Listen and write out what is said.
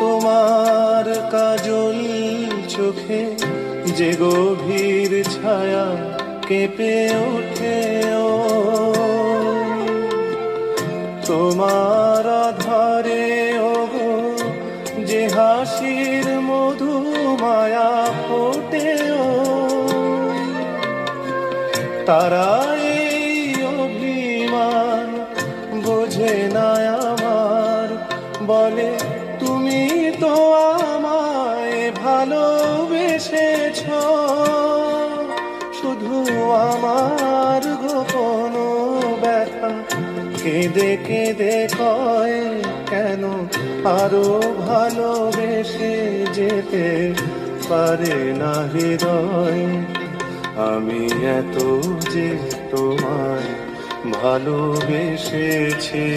তোমার কাজল চোখে যে গভীর ছায়া কেঁপে ওঠে ও, তোমার আধারে ওগো যে হাসির মধু মায়া ফোটে ও, তারাই অভিমান বোঝে না আমার, বলে তুমি তো আমায় ভালোবেসেছ, শুধু আমার গোপন ব্যথা কেঁদে কেঁদে কয় কেন আরো ভালোবেসে যেতে পারে না হৃদয়। আমি এত যে তোমায় ভালোবেসেছি।